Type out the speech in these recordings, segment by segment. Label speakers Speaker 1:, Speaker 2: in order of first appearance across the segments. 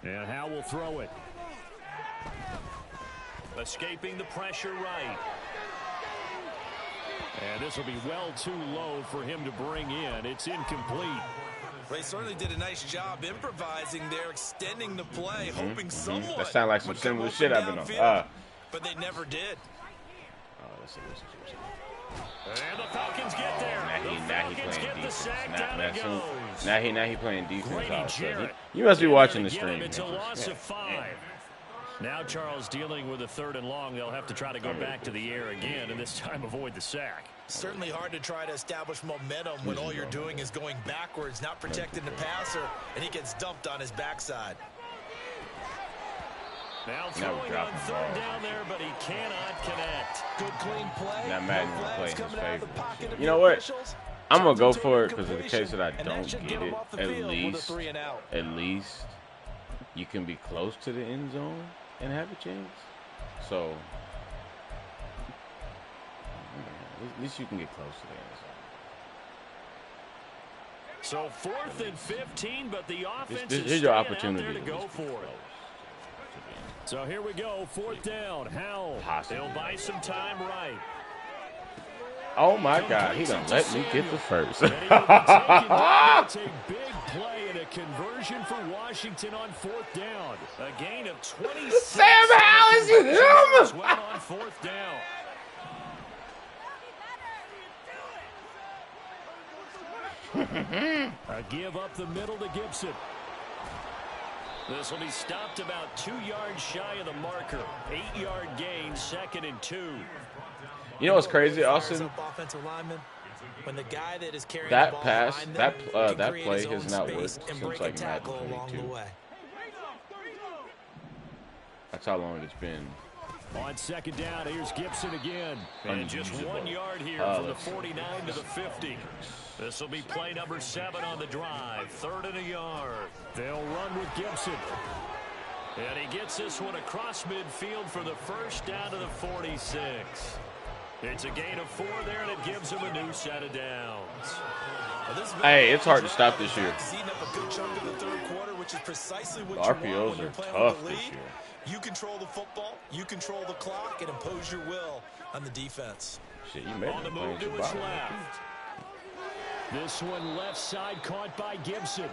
Speaker 1: And Howe will throw it. Escaping the pressure right. And this will be well too low for him to bring in. It's incomplete.
Speaker 2: They certainly did a nice job improvising there, extending the play, hoping someone.
Speaker 3: That sounds like some similar shit I've been on.
Speaker 2: But they never did.
Speaker 3: Oh, let's see.
Speaker 1: And the Falcons get there.
Speaker 3: Now he playing defense. Now he playing defense. You
Speaker 1: must
Speaker 3: be watching the stream.
Speaker 1: It's a loss of 5. Now Charles dealing with a 3rd and long. They'll have to try to go back to the air again, and this time avoid the sack.
Speaker 2: Certainly hard to try to establish momentum when all you're doing is going backwards, not protecting the passer, and he gets dumped on his backside.
Speaker 1: Now throwing on 3rd down there, but he cannot connect.
Speaker 2: Good clean play.
Speaker 3: Now Madden will play in his favor. You know what? I'm going to go for it because in the case that I don't get it, at least you can be close to the end zone and have a chance. So, at least you can get close to the end zone.
Speaker 1: So 4th and 15, but the offense
Speaker 3: is your opportunity
Speaker 1: to go for it. So here we go, 4th down. Howell, they'll buy some time right.
Speaker 3: Oh my God, he done let me get the first.
Speaker 1: It's a big play and a conversion for Washington on 4th down. A gain of 26.
Speaker 3: Sam Howell is him.
Speaker 1: Well on 4th down. A give up the middle to Gibson. This will be stopped about 2 yards shy of the marker. 8-yard gain, 2nd and 2.
Speaker 3: You know what's crazy, Austin? That pass, that play has not worked since like Madden 22. That's how long it's been.
Speaker 1: On 2nd down, here's Gibson again. And just 1 yard here from the 49 to the 50. This will be play number 7 on the drive. 3rd and a yard. They'll run with Gibson. And he gets this one across midfield for the 1st down to the 46. It's a gain of 4 there, and it gives him a new set of downs.
Speaker 3: Hey, it's hard to stop this year.
Speaker 2: The
Speaker 3: RPOs are tough this year.
Speaker 2: You control the football, you control the clock, and impose your will on the defense.
Speaker 3: Shit, you made
Speaker 1: on the move to his left. This one left side caught by Gibson.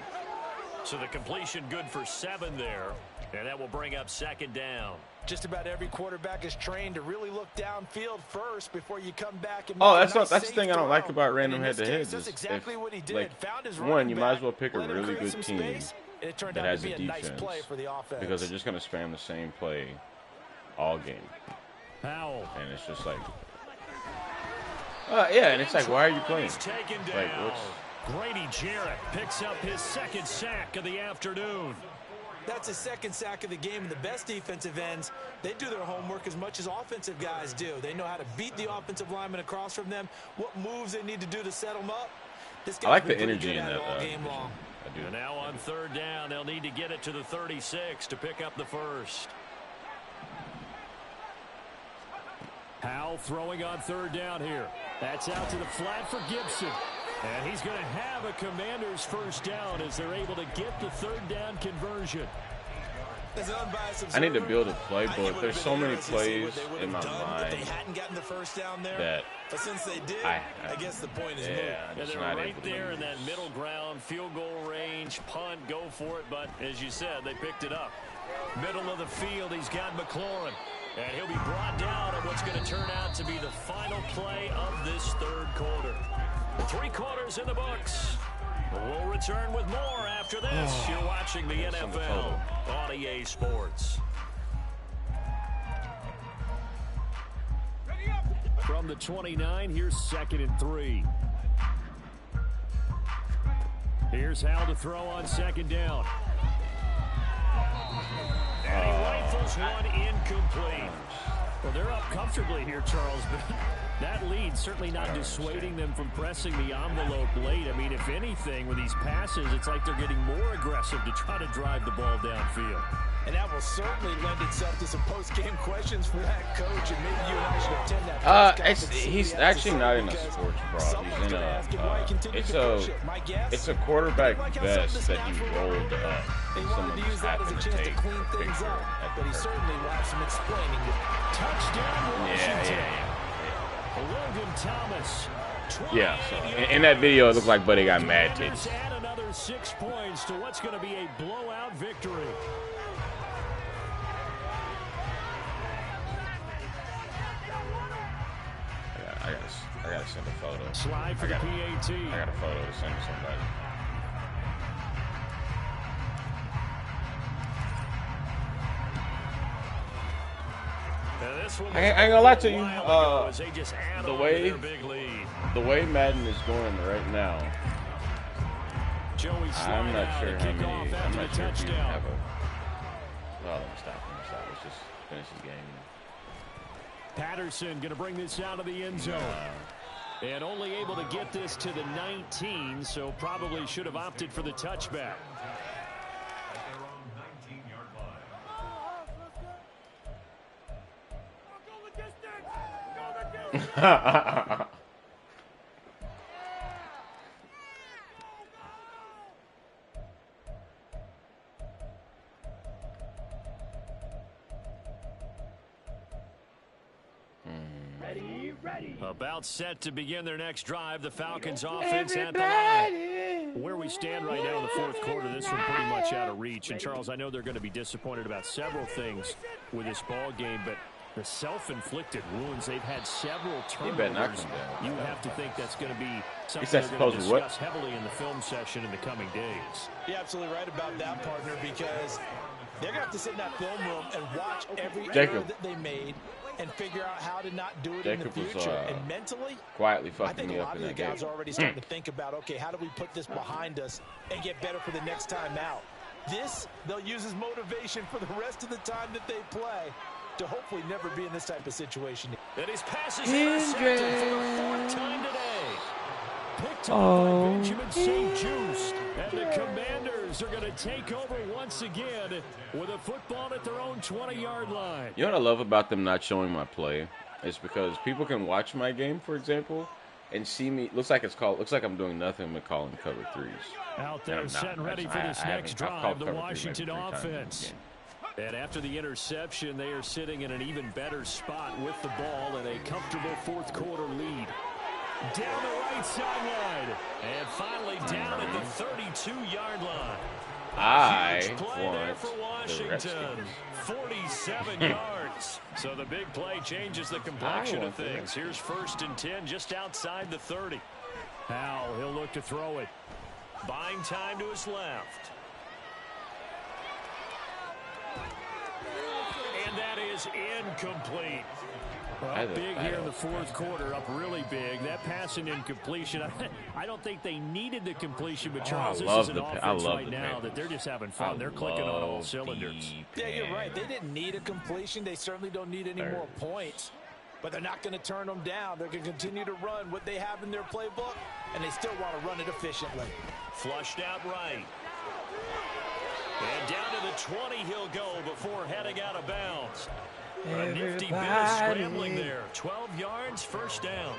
Speaker 1: So the completion good for 7 there, and that will bring up 2nd down.
Speaker 2: Just about every quarterback is trained to really look downfield first before you come back. And
Speaker 3: that's the thing I don't like about random head-to-heads.
Speaker 2: That's exactly what he did.
Speaker 3: Like, one, you might as well pick a really good team that has a defense because they're just going to spam the same play all game.
Speaker 1: Howell.
Speaker 3: And it's just like, yeah, and it's like, why are you playing? Like,
Speaker 1: Grady Jarrett picks up his 2nd sack of the afternoon.
Speaker 2: That's his 2nd sack of the game, and the best defensive ends, they do their homework as much as offensive guys do. They know how to beat the offensive lineman across from them, what moves they need to do to set them up.
Speaker 3: I like the energy in that
Speaker 2: game long.
Speaker 1: I do. And now on 3rd down, they'll need to get it to the 36 to pick up the 1st. Howell throwing on 3rd down here. That's out to the flat for Gibson. And he's going to have a Commander's 1st down as they're able to get the 3rd down conversion.
Speaker 3: I need to build a playbook. There's so many plays in my mind that
Speaker 2: but since they did, I guess the point is
Speaker 1: they're right there in that middle ground, field goal range, punt, go for it. But as you said, they picked it up. Middle of the field, he's got McLaurin. And he'll be brought down on what's going to turn out to be the final play of this 3rd quarter. 3 quarters in the books. We'll return with more after this. You're watching the NFL on EA Sports. From the 29, here's 2nd and 3. Here's Hal to throw on 2nd down. And he rifles one incomplete. Well, they're up comfortably here, Charles, but that lead certainly not dissuading them from pressing the envelope late. I mean, if anything, with these passes, it's like they're getting more aggressive to try to drive the ball downfield.
Speaker 2: And that will certainly lend itself to some post-game questions for that coach, and maybe you and I should attend that.
Speaker 3: He's actually not in a sports bra. He's in a, it's a quarterback vest that he rolled up.
Speaker 2: He wanted to use that as a chance to clean things up, but he certainly will have some explaining.
Speaker 1: Touchdown, Washington. Logan Thomas.
Speaker 3: Yeah, so in that video, it looked like Buddy got mad tits.
Speaker 1: Add another 6 points to what's going to be a blowout victory.
Speaker 3: I gotta send a photo.
Speaker 1: Slide for the PAT.
Speaker 3: I got a photo to send to somebody. I ain't gonna lie to you. The way Madden is going right now, I'm not sure how many. I'm not sure if you have a. Well, let me stop. Let's just finish this game.
Speaker 1: Patterson going to bring this out of the end zone. And only able to get this to the 19, so probably should have opted for the touchback. About set to begin their next drive. The Falcons offense at the line. Where we stand right now in the fourth quarter, this one pretty much out of reach. And Charles, I know they're going to be disappointed about several things with this ball game, but the self-inflicted wounds, they've had several turnovers. You have to think that's going to be something they're going to discuss heavily in the film session in the coming days.
Speaker 2: You're absolutely right about that, partner, because they're going to have to sit in that film room and watch every error that they made and figure out how to not do it in the future. And mentally,
Speaker 3: quietly
Speaker 2: I think
Speaker 3: fucking
Speaker 2: a lot of the guys are already starting to think about, okay, how do we put this behind us and get better for the next time out? This, they'll use as motivation for the rest of the time that they play to hopefully never be in this type of situation.
Speaker 1: And his pass is intercepted for the fourth time today. Picked up by Benjamin St-Juste. And the Commanders are going to take over once again with a football at their own 20-yard line.
Speaker 3: You know what I love about them not showing my play? It's because people can watch my game, for example, and see me. Looks like I'm doing nothing but calling cover threes.
Speaker 1: Out there, set and ready for this next drive, the Washington offense. And after the interception, they are sitting in an even better spot with the ball and a comfortable fourth quarter lead. Down the right sideline. And finally down at the 32-yard line.
Speaker 3: I
Speaker 1: want for Washington. 47 yards. So the big play changes the complexion of things. Here's 1st and 10 just outside the 30. Howell, he'll look to throw it. Buying time to his left. And that is incomplete. Well, big here in the fourth quarter, up really big. That pass and incompletion, I don't think they needed the completion, but Charles, this is an offense right now that they're just having fun. They're clicking on all cylinders.
Speaker 2: Yeah, you're right. They didn't need a completion. They certainly don't need any more points, but they're not going to turn them down. They're going to continue to run what they have in their playbook, and they still want to run it efficiently.
Speaker 1: Flushed out right. And down to the 20 he'll go before heading out of bounds. A nifty bit of scrambling there. 12 yards, first down.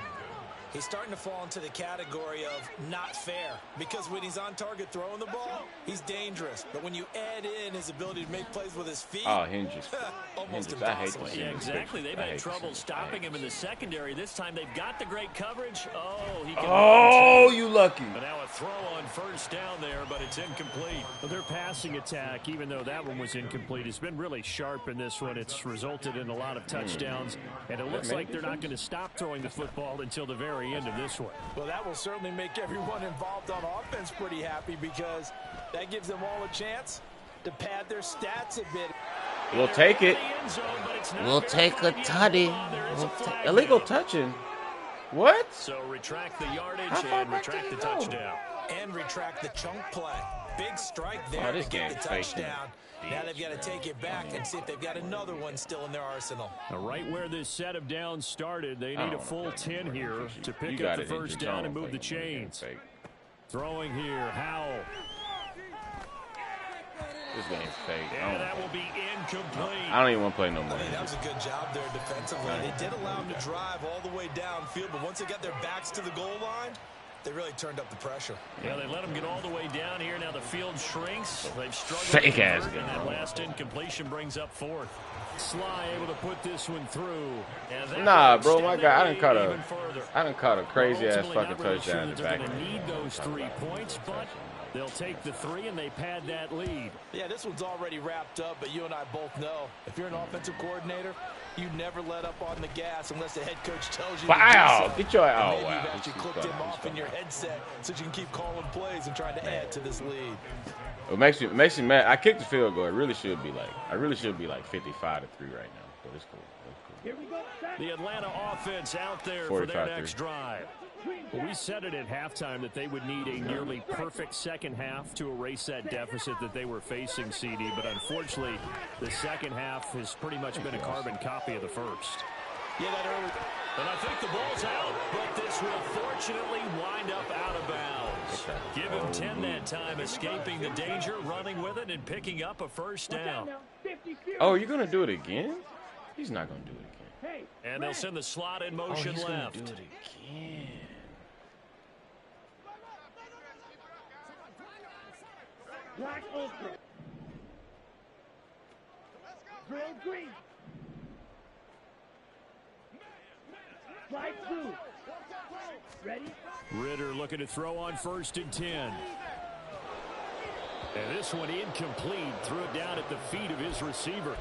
Speaker 2: He's starting to fall into the category of not fair, because when he's on target throwing the ball, he's dangerous. But when you add in his ability to make plays with his feet,
Speaker 3: hinges.
Speaker 2: Almost
Speaker 3: hinges.
Speaker 2: impossible.
Speaker 1: Yeah, exactly. They've had trouble stopping him in the secondary. This time they've got the great coverage. Oh, he can
Speaker 3: you lucky.
Speaker 1: But now a throw on first down there, but it's incomplete. Well, their passing attack, even though that one was incomplete, has been really sharp in this one. It's resulted in a lot of touchdowns, and it looks like they're not going to stop throwing the football until the very end of this one.
Speaker 2: Well, that will certainly make everyone involved on offense pretty happy, because that gives them all a chance to pad their stats a bit.
Speaker 3: We'll take it. We'll take a tutty. Illegal touching. What?
Speaker 1: So retract the yardage and retract the touchdown.
Speaker 2: And retract the chunk play. Big strike there to get the touchdown. Now they've got to take it back and see if they've got another one still in their arsenal.
Speaker 1: Now, right where this set of downs started, they need a full 10 here to pick up the first down and move the chains. Throwing here, Howell.
Speaker 3: This game's fake.
Speaker 1: And that will be incomplete.
Speaker 3: I don't even want to play no more.
Speaker 2: That was a good job there defensively. They did allow them to drive all the way downfield, but once they got their backs to the goal line, They really turned up the pressure.
Speaker 1: Yeah, they let them get all the way down here. Now the field shrinks. They've struggled.
Speaker 3: Fake ass game.
Speaker 1: And that last incompletion brings up fourth. Sly able to put this one through.
Speaker 3: Nah, bro, my God, I done caught a crazy ass fucking touchdown in the back.
Speaker 1: They're going to need those 3 points, but they'll take the 3 and they pad that lead.
Speaker 2: Yeah, this one's already wrapped up, but you and I both know if you're an offensive coordinator, you never let up on the gas unless the head coach tells you.
Speaker 3: Wow,
Speaker 2: to
Speaker 3: get your
Speaker 2: wow.
Speaker 3: You've
Speaker 2: actually clicked him off in your headset so you can keep calling plays and trying to add to this lead.
Speaker 3: It makes me mad. I kicked the field goal. It really should be like 55-3 right now. But it's cool.
Speaker 1: Here we go. The Atlanta offense out there for their next drive. Well, we said it at halftime that they would need a nearly perfect second half to erase that deficit that they were facing, CD. But unfortunately, the second half has pretty much been a carbon copy of the first.
Speaker 2: Yeah, that early.
Speaker 1: And I think the ball's out, but this will fortunately wind up out of bounds. Give him 10 that time, escaping the danger, running with it, and picking up a first down.
Speaker 3: Oh, you're going to do it again? He's not going to do it again.
Speaker 1: And they'll send the slot in motion
Speaker 3: he's
Speaker 1: left.
Speaker 3: He's going to do it again.
Speaker 4: Black ultra. Drill green. Slide 2. Ready?
Speaker 1: Ritter looking to throw on 1st and 10. And this one incomplete. Threw it down at the feet of his receiver.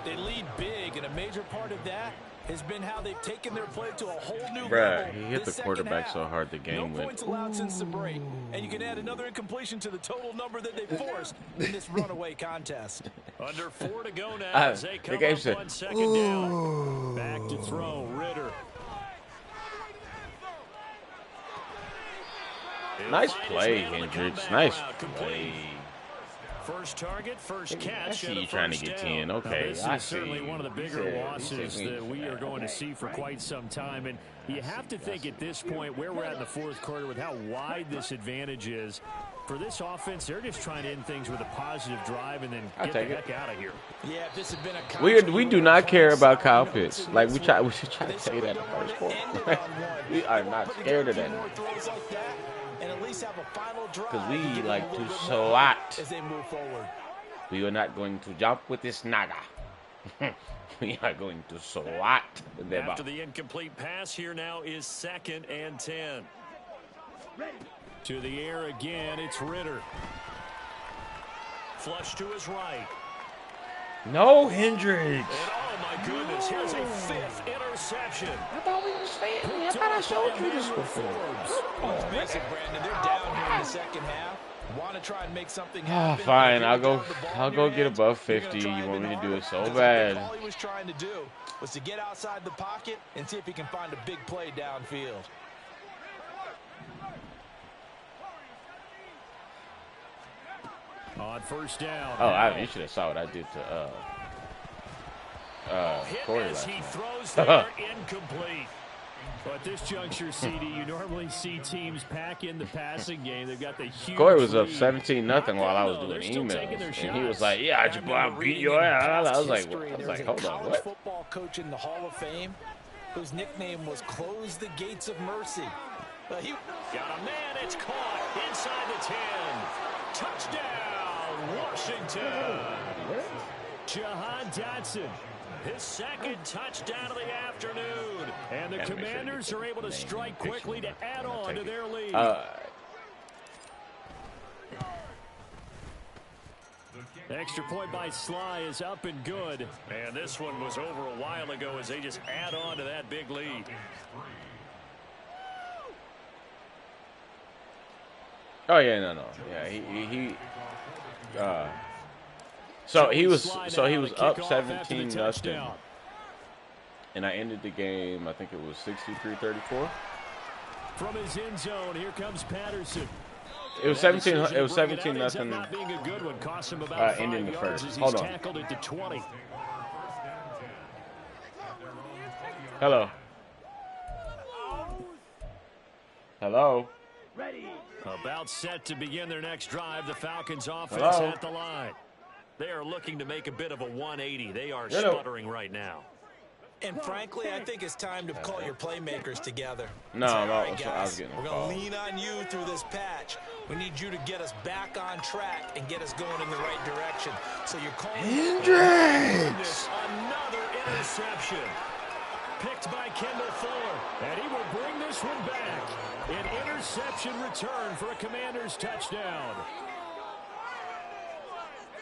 Speaker 2: They lead big, and a major part of that has been how they've taken their play to a whole new level.
Speaker 3: He hit the quarterback so hard the game went.
Speaker 2: No points allowed since the break, and you can add another incompletion to the total number that they forced in this runaway contest.
Speaker 1: Under 4 to go now as they come up on 2nd down. Back to throw, Ritter.
Speaker 3: Nice play, Hendricks. Nice play.
Speaker 1: First target, first catch.
Speaker 3: I see you trying to get 10. Okay,
Speaker 1: this is certainly one of the bigger losses that we are going to see for quite some time. And you have to think at this point where we're at in the 4th quarter with how wide this advantage is. For this offense, they're just trying to end things with a positive drive and then get the heck out of here.
Speaker 2: Yeah, if this had been a
Speaker 3: we do not care about Kyle Pitts. Like we should try to say that in the first quarter. We are not scared of that.
Speaker 2: And at least have a final drive.
Speaker 3: Because we like to swat.
Speaker 2: As they move forward.
Speaker 3: We are not going to jump with this naga. We are going to swat.
Speaker 1: After the incomplete pass, here now is 2nd and 10. To the air again, it's Ritter. Flush to his right.
Speaker 3: No, Hendricks.
Speaker 1: And oh my goodness, here's a 5th interception.
Speaker 3: I thought we were saying, I thought I showed you this before.
Speaker 2: Let's face it, Brandon, they're down here in the second half. Want to try and make something happen.
Speaker 3: Fine, I'll go get above 50. You want me to do it so bad.
Speaker 2: All he was trying to do was to get outside the pocket and see if he can find a big play downfield.
Speaker 1: On 1st down.
Speaker 3: Oh, you should have saw what I did to Corey last
Speaker 1: he throws there, incomplete. But at this juncture, CD, you normally see teams pack in the passing game. They've got the huge
Speaker 3: Corey was up
Speaker 1: lead.
Speaker 3: 17-0 while I was doing emails, and he was like, "Yeah, I beat your ass." I was like, "Hold on, what?"
Speaker 2: Football coach in the Hall of Fame, whose nickname was "Close the Gates of Mercy."
Speaker 1: He got a man. It's caught inside the 10. Touchdown, Washington. Jahan Dotson. His 2nd touchdown of the afternoon. And the Commanders are able to strike quickly to add on to their lead. Extra point by Sly is up and good. And this one was over a while ago as they just add on to that big lead.
Speaker 3: Oh yeah, no. Yeah, So he was up 17-0, and I ended the game. I think it was 63-34.
Speaker 1: From his end zone, here comes Patterson.
Speaker 3: It was 17. It was 17-0.
Speaker 1: Not being a good one, cost him about 5
Speaker 3: ending the
Speaker 1: yards
Speaker 3: first.
Speaker 1: as
Speaker 3: Hold
Speaker 1: he's
Speaker 3: on.
Speaker 1: tackled it to 20.
Speaker 3: Hello. Hello.
Speaker 4: Ready.
Speaker 1: About set to begin their next drive. The Falcons offense at the line. They are looking to make a bit of a 180. They are sputtering right now.
Speaker 2: And frankly, I think it's time to call your playmakers together.
Speaker 3: No,
Speaker 2: Say,
Speaker 3: no,
Speaker 2: all right,
Speaker 3: so I was
Speaker 2: guys,
Speaker 3: getting
Speaker 2: we're
Speaker 3: a
Speaker 2: going
Speaker 3: call.
Speaker 2: to lean on you through this patch. We need you to get us back on track and get us going in the right direction. So you're calling
Speaker 3: Hendricks!
Speaker 1: Another interception. Picked by Kendall Fuller. And he will bring this one back. An interception return for a Commanders touchdown.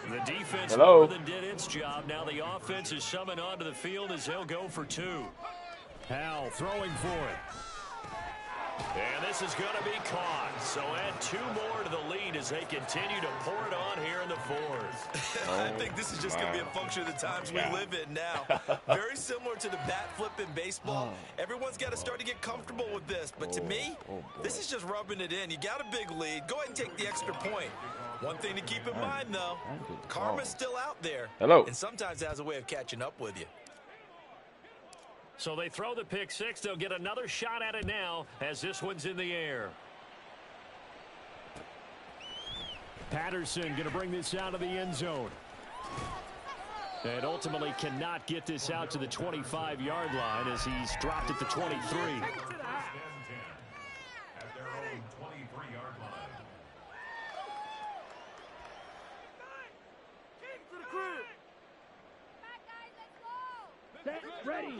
Speaker 1: The defense more than did its job. Now the offense is summoned onto the field as they'll go for 2. Howell throwing for it. And this is going to be caught. So add 2 more to the lead as they continue to pour it on here in the 4th.
Speaker 2: I think this is just going to be a function of the times we live in now. Very similar to the bat flip in baseball. Everyone's got to start to get comfortable with this. But to me, this is just rubbing it in. You got a big lead. Go ahead and take the extra point. One thing to keep in mind, though, karma's still out there. And sometimes it has a way of catching up with you.
Speaker 1: So they throw the pick 6. They'll get another shot at it now as this one's in the air. Patterson going to bring this out of the end zone. And ultimately cannot get this out to the 25-yard line as he's dropped at the 23.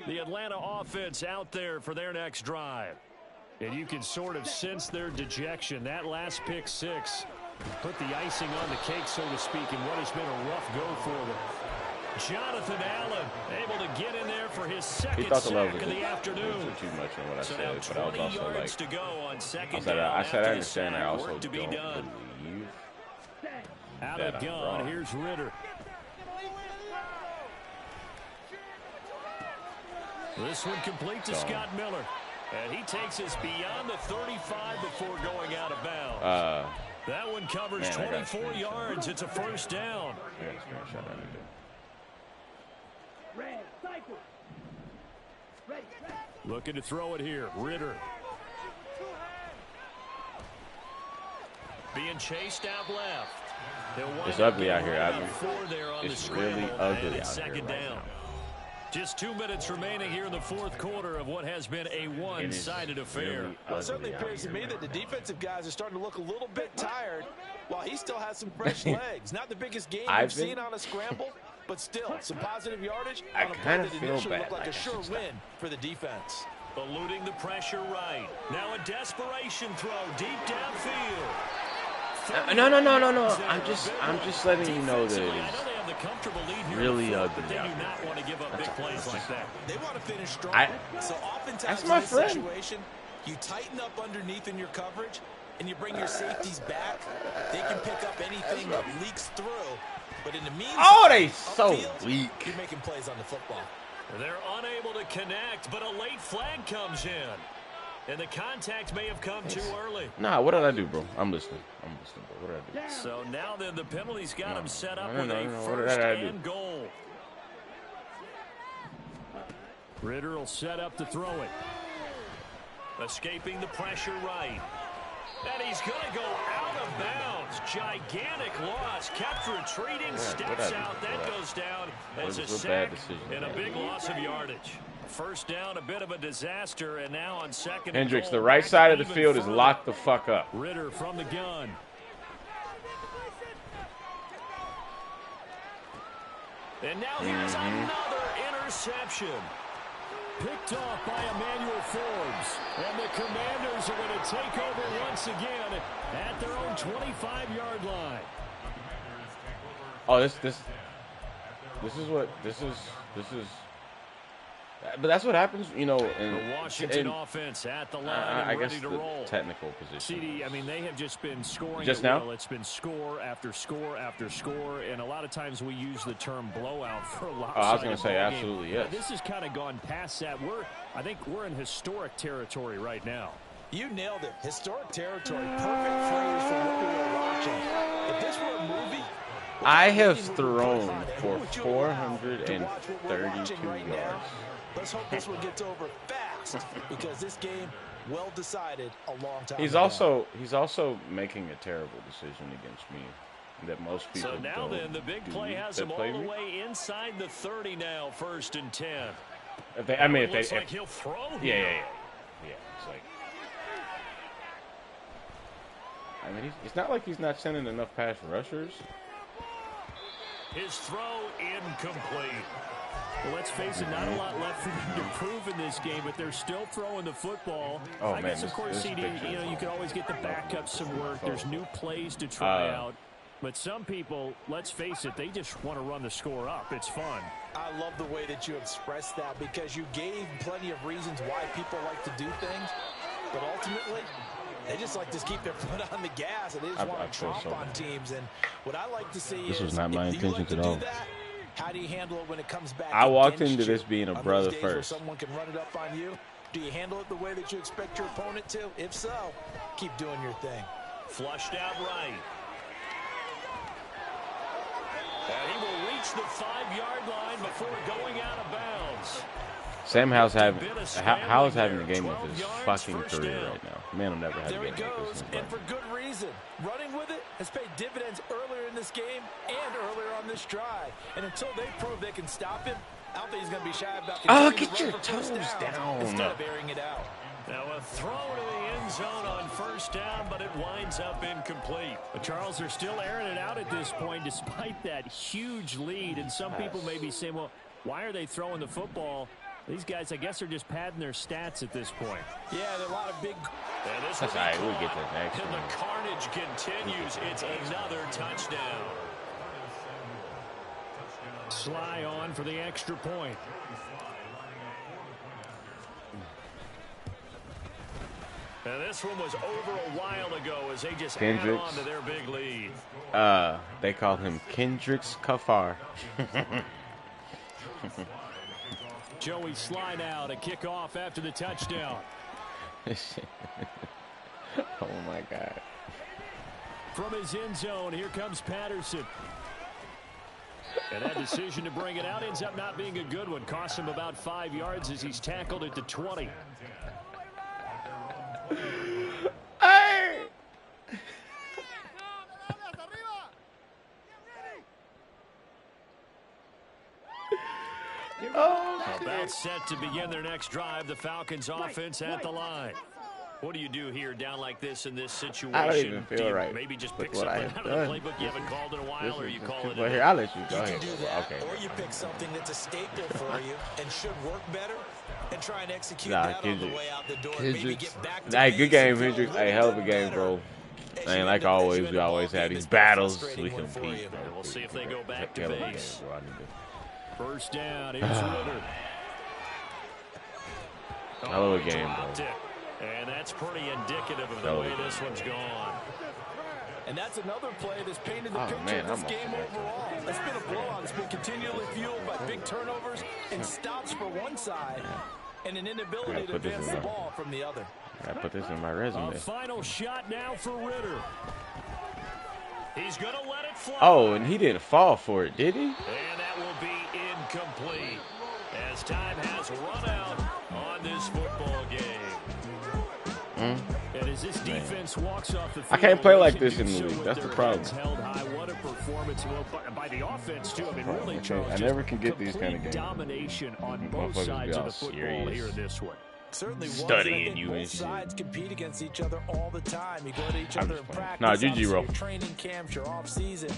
Speaker 1: The Atlanta offense out there for their next drive. And you can sort of sense their dejection. That last pick 6 put the icing on the cake, so to speak, in what has been a rough go for them. Jonathan Allen able to get in there for his second sack of the afternoon.
Speaker 3: Too much in what I
Speaker 1: so
Speaker 3: said,
Speaker 1: now
Speaker 3: but I was
Speaker 1: 20
Speaker 3: also
Speaker 1: yards
Speaker 3: like,
Speaker 1: to go on second
Speaker 3: I
Speaker 1: down.
Speaker 3: said I understand. I also
Speaker 1: work to be
Speaker 3: don't
Speaker 1: done.
Speaker 3: believe
Speaker 1: Out
Speaker 3: that
Speaker 1: of
Speaker 3: I'm
Speaker 1: gun,
Speaker 3: wrong.
Speaker 1: here's Ritter. This one complete to Scott Miller. And he takes us beyond the 35 before going out of bounds. That one covers 24 yards. It's a first down. Looking to throw it here. Ritter. Being chased out left.
Speaker 3: It's ugly out here, Abby. It's really ugly out here right now.
Speaker 1: Just 2 minutes remaining here in the 4th quarter of what has been a one-sided affair.
Speaker 3: Really
Speaker 2: well, it certainly appears to me that the defensive guys are starting to look a little bit tired while he still has some fresh legs. Not the biggest game we've seen on a scramble, but still some positive yardage on a play that initially looked like a sure win for the defense.
Speaker 1: Eluding the pressure right. Now a desperation throw deep downfield.
Speaker 3: No. I'm just letting you know that it's really ugly.
Speaker 1: They do not want to give up big plays like that.
Speaker 2: They want to finish strong. So oftentimes
Speaker 3: that's my
Speaker 2: in this
Speaker 3: friend.
Speaker 2: situation, you tighten up underneath in your coverage, and you bring your safeties back. They can pick up anything that leaks through. But in the meantime,
Speaker 3: they so weak.
Speaker 2: You're making plays on the football.
Speaker 1: They're unable to connect, but a late flag comes in. And the contact may have come too early.
Speaker 3: Nah, what did I do, bro? I'm listening, bro. What did I do?
Speaker 1: So now then the penalty's got him set up with a
Speaker 3: What
Speaker 1: first
Speaker 3: did I do?
Speaker 1: and goal. Ritter will set up to throw it. Escaping the pressure right. And he's going to go out of bounds. Gigantic loss. Kept retreating, steps out. That goes down as a sack and a big loss of yardage. First down, a bit of a disaster, and now on second.
Speaker 3: Hendricks, the right side of the field is locked the fuck up.
Speaker 1: Ritter from the gun. And now here's another interception. Picked off by Emmanuel Forbes. And the Commanders are going to take over once again at their own 25-yard line.
Speaker 3: Oh, this is. But that's what happens, you know. In
Speaker 1: the Washington offense at the line and ready to roll.
Speaker 3: Technical position.
Speaker 1: CD, I mean, they have just been scoring.
Speaker 3: Just now?
Speaker 1: It's been score after score after score, and a lot of times we use the term blowout for a lot.
Speaker 3: I was going to say absolutely yes.
Speaker 1: This has kind of gone past that. I think we're in historic territory right now.
Speaker 2: You nailed it. Historic territory. Perfect phrase for what we were watching. If this were a movie.
Speaker 3: I have thrown for 432 yards.
Speaker 2: Let's hope this one gets over fast because this game well decided a long time
Speaker 3: He's
Speaker 2: ago.
Speaker 3: also making a terrible decision against me that most people don't.
Speaker 1: So now then the big play has him all the way inside the 30 now, 1st and 10.
Speaker 3: If they, I mean,
Speaker 1: Looks like he'll throw.
Speaker 3: Yeah. It's like, I mean, it's not like he's not sending enough pass rushers.
Speaker 1: His throw incomplete. Well, let's face it, not a lot left for them to prove in this game, but they're still throwing the football.
Speaker 3: Oh,
Speaker 1: I guess, of course, CD, you can always get the backups some work. There's new plays to try out. But some people, let's face it, they just want to run the score up. It's fun.
Speaker 2: I love the way that you expressed that because you gave plenty of reasons why people like to do things. But ultimately, they just like to keep their foot on the gas, and they just want to tromp on teams. And what I like to see
Speaker 3: this
Speaker 2: is,
Speaker 3: was not my intentions at all.
Speaker 2: How do you handle it when it comes back?
Speaker 3: I walked into this being a brother first.
Speaker 2: Someone can run it up on you. Do you handle it the way that you expect your opponent to? If so, keep doing your thing.
Speaker 1: Flushed out right. And he will reach the 5-yard line before going out of bounds.
Speaker 3: Sam Howell's having the game of his fucking career right now. Man, will never have a game like this.
Speaker 2: And for good reason. Running with it has paid dividends earlier in this game and earlier on this drive. And until they prove they can stop him, I don't think he's going to be shy about
Speaker 3: get your toes down.
Speaker 2: Instead of airing it out.
Speaker 1: Now a throw to the end zone on first down, but it winds up incomplete. The Charles are still airing it out at this point despite that huge lead. And some people may be saying, well, why are they throwing the football? These guys, I guess, are just padding their stats at this point.
Speaker 2: Yeah, there are a lot of big...
Speaker 3: That's all right. We'll get to the next one.
Speaker 1: And the carnage continues. It's another touchdown. Sly on for the extra point. And this one was over a while ago as they just add on to their big lead.
Speaker 3: They call him Kendricks Kafar.
Speaker 1: Joey Sly now to kick off after the touchdown.
Speaker 3: Oh, my God.
Speaker 1: From his end zone, here comes Patterson. And that decision to bring it out ends up not being a good one. Costs him about 5 yards as he's tackled at the 20.
Speaker 3: Hey!
Speaker 1: About set to begin their next drive. The Falcons offense at the line. What do you do here down like this in this situation?
Speaker 3: I don't even feel right.
Speaker 1: Maybe just pick something out of the playbook you haven't called in a while, or you call it.
Speaker 3: Well, here, I'll let you go ahead.
Speaker 2: Do that, okay. Or you pick something that's a staple for you and should work better and try and execute that on the way out the door. Maybe get back to
Speaker 3: good game, Hendricks. Hey, hell of a game, bro. And like always, we always have these battles. We compete.
Speaker 1: We'll see if they go back to base. First down, here's Ritter.
Speaker 3: Hell of a game, bro.
Speaker 1: And that's pretty indicative of the way this one's gone.
Speaker 2: And that's another play that's painted the picture of this game overall. It's been a blowout. It's been continually fueled by big turnovers and stops for one side and an inability to advance the ball from the other.
Speaker 3: I put this in my resume.
Speaker 1: A final shot now for Ritter. He's going to let it fly.
Speaker 3: Oh, and he didn't fall for it, did he?
Speaker 1: And that will be incomplete as time has run out on this football game. And as this defense walks off the field,
Speaker 3: I can't play like this in the league. That's the problem.
Speaker 1: Held high. What a performance by the offense too. I mean, really, Charles,
Speaker 3: I never can get these kind of games.
Speaker 1: Domination on both sides of the football here in this one.
Speaker 2: Certainly
Speaker 3: studying you and
Speaker 2: both
Speaker 3: shit.
Speaker 2: Sides compete against each other all the time. You go to each other in practice.
Speaker 3: Nah, GG, bro.
Speaker 2: Your training camps, your off season.